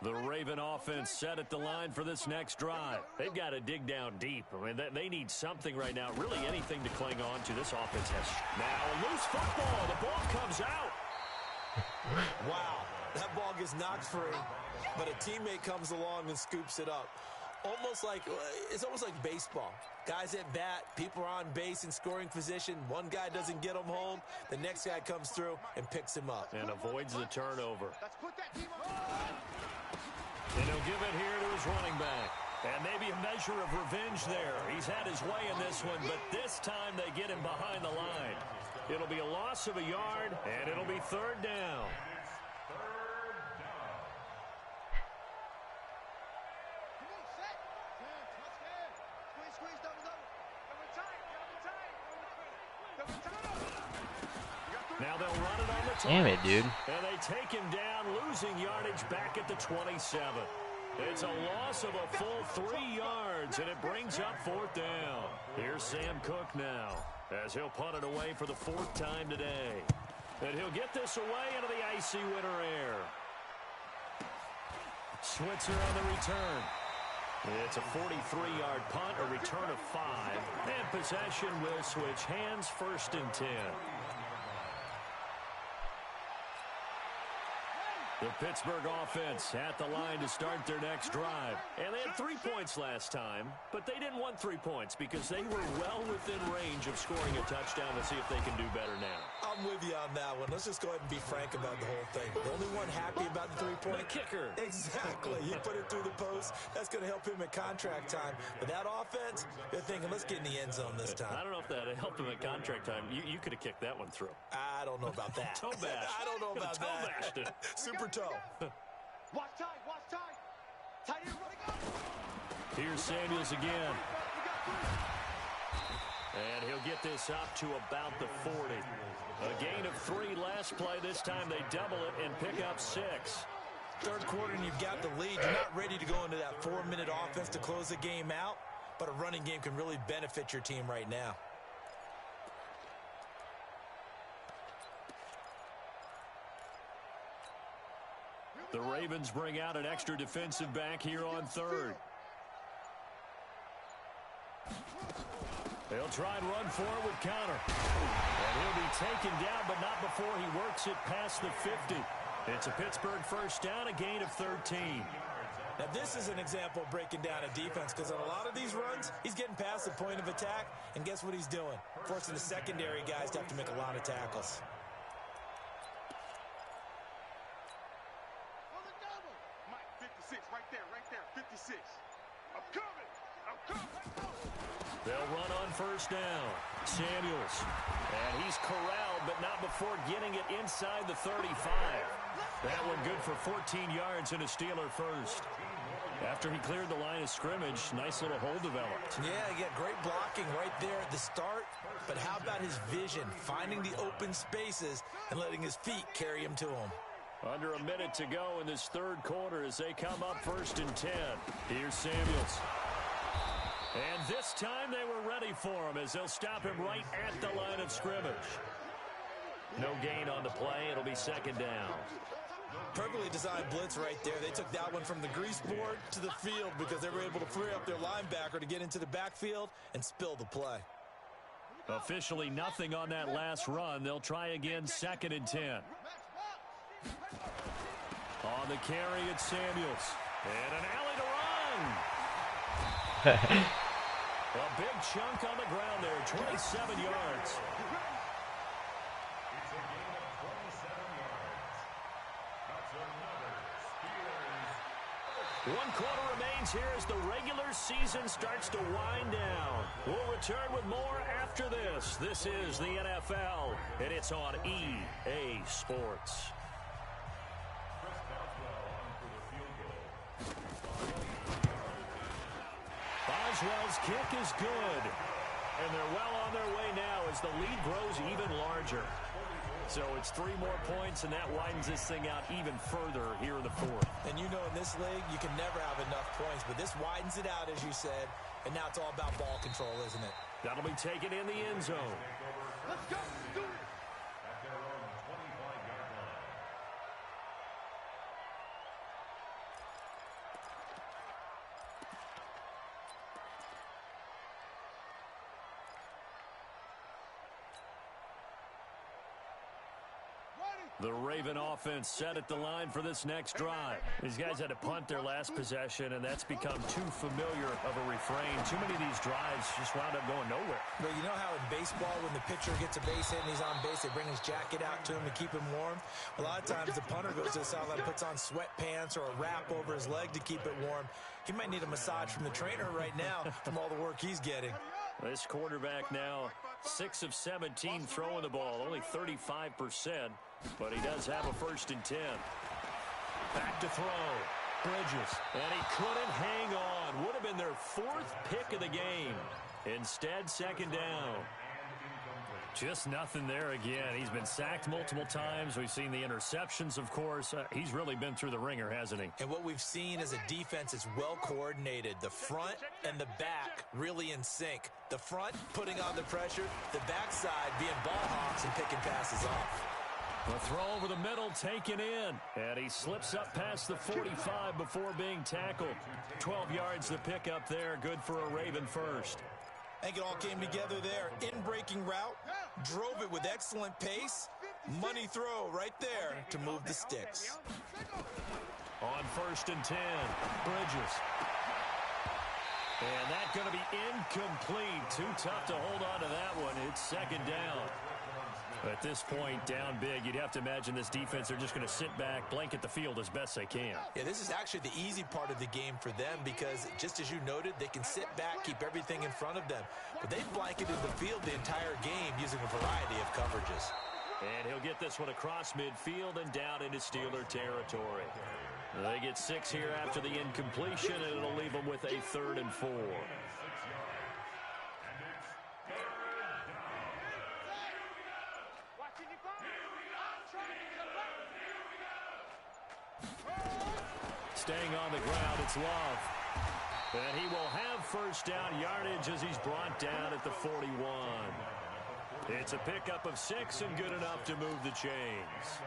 The Raven offense set at the line for this next drive. They've got to dig down deep. I mean, they need something right now, really anything to cling on to. This offense has now a loose football. The ball comes out. Wow, that ball gets knocked free, but a teammate comes along and scoops it up. It's almost like baseball. Guys at bat, people are on base in scoring position. One guy doesn't get him home. The next guy comes through and picks him up. And avoids the turnover. Let's put that team on. And he'll give it here to his running back. And maybe a measure of revenge there. He's had his way in this one, but this time they get him behind the line. It'll be a loss of a yard, and it'll be third down. Now they'll run it on the top. Damn it, dude. And they take him down, losing yardage back at the 27. It's a loss of a full 3 yards, and it brings up fourth down. Here's Sam Cook now, as he'll punt it away for the 4th time today. And he'll get this away into the icy winter air. Switzer on the return. It's a 43-yard punt, a return of 5. And possession will switch hands, first and 10. The Pittsburgh offense at the line to start their next drive. And they had 3 points last time, but they didn't want 3 points because they were well within range of scoring a touchdown. Let's see if they can do better now. I'm with you on that one. Let's just go ahead and be frank about the whole thing. The only one happy about the 3-point kicker. Exactly. He put it through the post. That's going to help him at contract time. But that offense, they're thinking, let's get in the end zone this time. I don't know if that helped him at contract time. You could have kicked that one through. I don't know about that. Toe bash. I don't know about toe that. Bashed it. Super toe. Watch tight, watch tight. Tight end running up. Here's Samuels again. And he'll get this up to about the 40. A gain of 3 last play. This time they double it and pick up 6. Third quarter and you've got the lead. You're not ready to go into that 4-minute offense to close the game out, but a running game can really benefit your team right now. The Ravens bring out an extra defensive back here on third. They'll try and run for it with Connor. And he'll be taken down, but not before he works it past the 50. It's a Pittsburgh first down, a gain of 13. Now, this is an example of breaking down a defense because on a lot of these runs, he's getting past the point of attack, and guess what he's doing? Forcing the secondary guys to have to make a lot of tackles. Mike, 56, right there, 56. I'm coming. They'll run on first down. Samuels. And he's corralled, but not before getting it inside the 35. That one good for 14 yards and a Steeler first. After he cleared the line of scrimmage, nice little hole developed. Yeah, he got great blocking right there at the start. But how about his vision, finding the open spaces and letting his feet carry him to him? Under a minute to go in this third quarter as they come up first and 10. Here's Samuels. And this time they were ready for him as they'll stop him right at the line of scrimmage. No gain on the play. It'll be second down. Perfectly designed blitz right there. They took that one from the grease board to the field because they were able to free up their linebacker to get into the backfield and spill the play. Officially nothing on that last run. They'll try again, second and 10. On the carry, it's Samuels. And an alley to run. A big chunk on the ground there, 27 yards. One quarter remains here as the regular season starts to wind down. We'll return with more after this. This is the NFL, and it's on EA Sports. Boswell's kick is good. And they're well on their way now as the lead grows even larger. So it's 3 more points, and that widens this thing out even further here in the fourth. And you know in this league, you can never have enough points, but this widens it out, as you said, and now it's all about ball control, isn't it? That'll be taken in the end zone. Let's go. Do it. The Raven offense set at the line for this next drive. These guys had to punt their last possession, and that's become too familiar of a refrain. Too many of these drives just wound up going nowhere. But you know how in baseball, when the pitcher gets a base hit and he's on base, they bring his jacket out to him to keep him warm? A lot of times the punter goes to the sideline, puts on sweatpants or a wrap over his leg to keep it warm. He might need a massage from the trainer right now from all the work he's getting. This quarterback now 6 of 17 throwing the ball, only 35%, but he does have a first and 10. Back to throw. Bridges. And he couldn't hang on. Would have been their 4th pick of the game. Instead, second down. Just nothing there again. He's been sacked multiple times. We've seen the interceptions, of course. He's really been through the ringer, hasn't he? And what we've seen is a defense is well coordinated. The front and the back really in sync. The front putting on the pressure, the backside being ball hawks and picking passes off. A throw over the middle taken in. And he slips up past the 45 before being tackled. 12 yards the pickup there. Good for a Raven first. I think it all came together there. In-breaking route, drove it with excellent pace, Money throw right there to move the sticks. On 1st and 10, Bridges. And that's going to be incomplete. Too tough to hold on to that one. It's 2nd down. At this point, down big, you'd have to imagine this defense, they're just going to sit back, blanket the field as best they can. Yeah, this is actually the easy part of the game for them because, just as you noted, they can sit back, keep everything in front of them. But they've blanketed the field the entire game using a variety of coverages. And he'll get this one across midfield and down into Steeler territory. They get 6 here after the incompletion, and it'll leave them with a 3rd and 4. Staying on the ground, it's Love. And he will have 1st down yardage as he's brought down at the 41. It's a pickup of 6 and good enough to move the chains.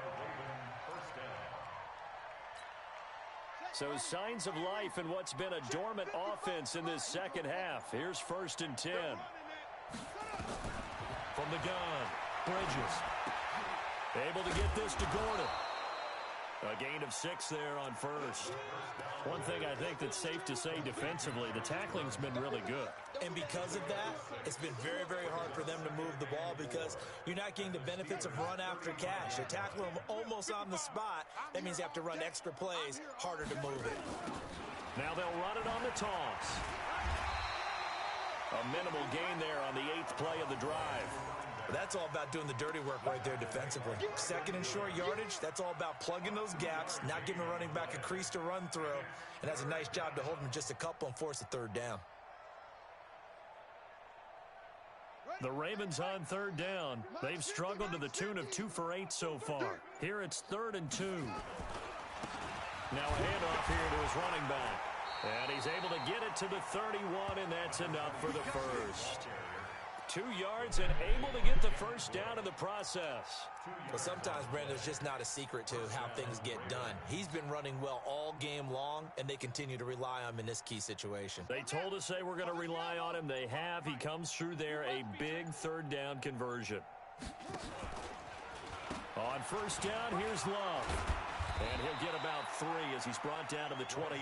So signs of life in what's been a dormant offense in this 2nd half. Here's 1st and 10. From the gun, Bridges. Able to get this to Gordon. A gain of 6 there on 1st. One thing I think that's safe to say defensively, the tackling's been really good. And because of that, it's been very, very hard for them to move the ball because you're not getting the benefits of run after catch. They tackle them almost on the spot. That means you have to run extra plays, harder to move it. Now they'll run it on the toss. A minimal gain there on the 8th play of the drive. That's all about doing the dirty work right there defensively. 2nd and short yardage, that's all about plugging those gaps, not giving a running back a crease to run through, and that's a nice job to hold him just a couple and force a 3rd down. The Ravens on 3rd down. They've struggled to the tune of 2 for 8 so far. Here it's 3rd and 2. Now a handoff here to his running back. And he's able to get it to the 31, and that's enough for the 1st. 2 yards and able to get the 1st down in the process. Well, sometimes, Brandon, it's just not a secret to how things get done. He's been running well all game long, and they continue to rely on him in this key situation. They told us they were going to rely on him. They have. He comes through there, a big 3rd down conversion. On 1st down, here's Love. And he'll get about 3 as he's brought down to the 28.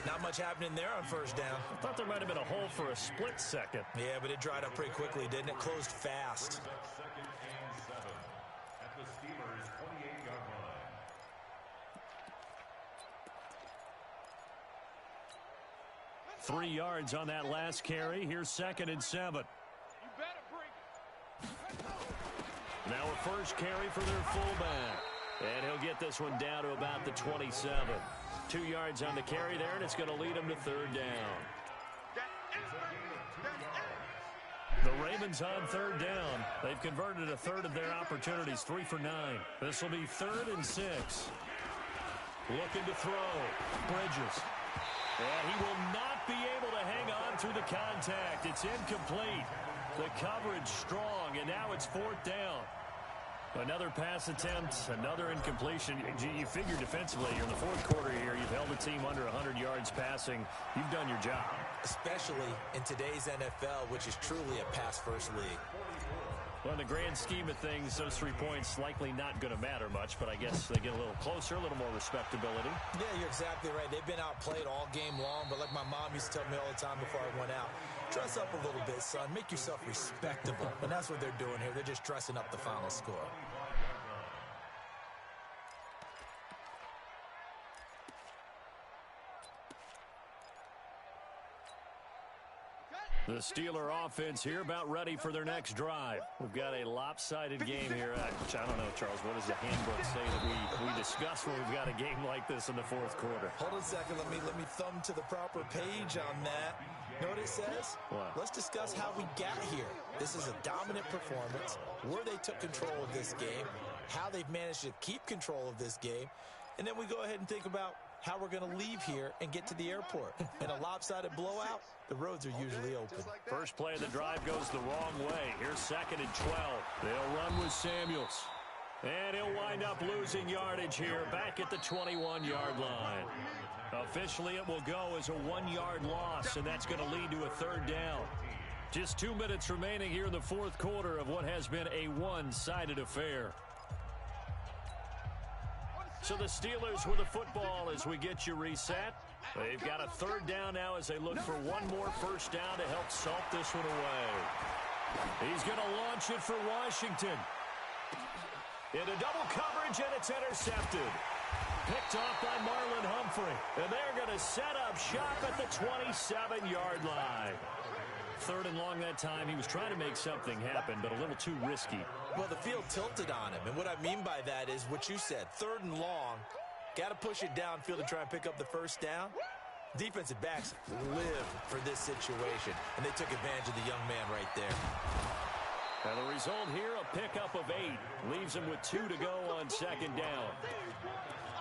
Not much happening there on 1st down. I thought there might have been a hole for a split second. Yeah, but it dried up pretty quickly, didn't it? Closed fast. 3 yards on that last carry. Here's 2nd and 7. Now a 1st carry for their fullback. And he'll get this one down to about the 27. 2 yards on the carry there, and it's going to lead him to 3rd down. The Ravens on 3rd down. They've converted a 1/3 of their opportunities, 3 for 9. This will be 3rd and 6. Looking to throw. Bridges. And he will not be able to hang on through the contact. It's incomplete. The coverage strong, and now it's 4th down. Another pass attempt, another incompletion. You figure defensively, you're in the 4th quarter here. You've held the team under 100 yards passing. You've done your job. Especially in today's NFL, which is truly a pass-first league. Well, in the grand scheme of things, those 3 points likely not going to matter much, but I guess they get a little closer, a little more respectability. Yeah, you're exactly right. They've been outplayed all game long, but like my mom used to tell me all the time before I went out, dress up a little bit, son. Make yourself respectable. And that's what they're doing here. They're just dressing up the final score. The Steeler offense here about ready for their next drive. We've got a lopsided game here. Which I don't know, Charles, what does the handbook say that we discuss when we've got a game like this in the 4th quarter? Hold on a second. Let me thumb to the proper page on that. Know what it says? What? Let's discuss how we got here. This is a dominant performance, where they took control of this game, how they've managed to keep control of this game, and then we go ahead and think about how we're going to leave here and get to the airport. In a lopsided blowout, the roads are usually open. First play of the drive goes the wrong way. Here's 2nd and 12. They'll run with Samuels. And he'll wind up losing yardage here back at the 21-yard line. Officially, it will go as a 1-yard loss, and that's going to lead to a 3rd down. Just 2 minutes remaining here in the fourth quarter of what has been a one-sided affair. So the Steelers with the football as we get you reset. They've got a third down now as they look for one more first down to help salt this one away. He's going to launch it for Washington. Into double coverage, and it's intercepted. Picked off by Marlon Humphrey. And they're going to set up shop at the 27-yard line. Third and long that time. He was trying to make something happen, but a little too risky. Well, the field tilted on him, and what I mean by that is what you said. Third and long, got to push it downfield to try and pick up the first down. Defensive backs live for this situation, and they took advantage of the young man right there. And the result here, a pickup of 8. Leaves him with 2 to go on second down.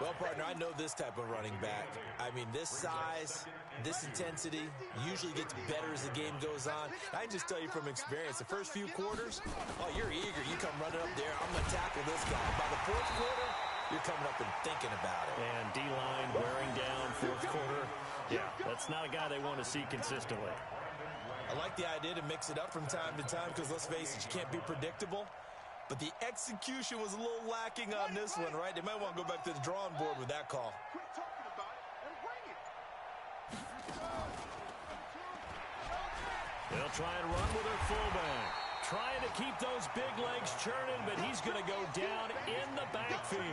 Well, partner, I know this type of running back. I mean, this size, this intensity usually gets better as the game goes on. I can just tell you from experience, the first few quarters, oh, you're eager. You come running up there, I'm going to tackle this guy. By the fourth quarter, you're coming up and thinking about it. And D-line wearing down fourth quarter. Yeah, that's not a guy they want to see consistently. I like the idea to mix it up from time to time because, let's face it, you can't be predictable. But the execution was a little lacking on this one, right? They might want to go back to the drawing board with that call. Quit talking about it and bring it. They'll try and run with their fullback. Trying to keep those big legs churning, but he's going to go down in the backfield.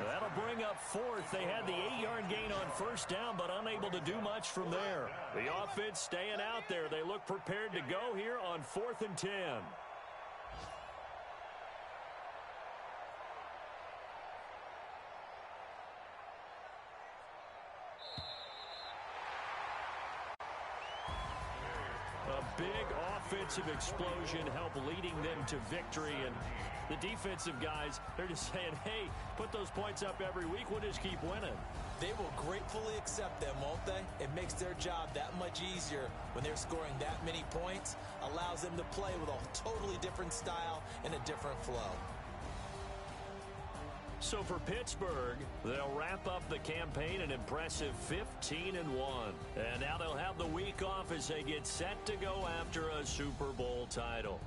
That'll bring up fourth. They had the 8-yard gain on first down, but unable to do much from there. The offense staying out there. They look prepared to go here on 4th and 10. A big offensive explosion helped leading them to victory, and the defensive guys, they're just saying, hey, put those points up every week, we'll just keep winning. They will gratefully accept them, won't they? It makes their job that much easier when they're scoring that many points, allows them to play with a totally different style and a different flow. So for Pittsburgh, they'll wrap up the campaign an impressive 15-1. And now they'll have the week off as they get set to go after a Super Bowl title.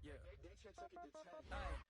Yeah. They check it to 10.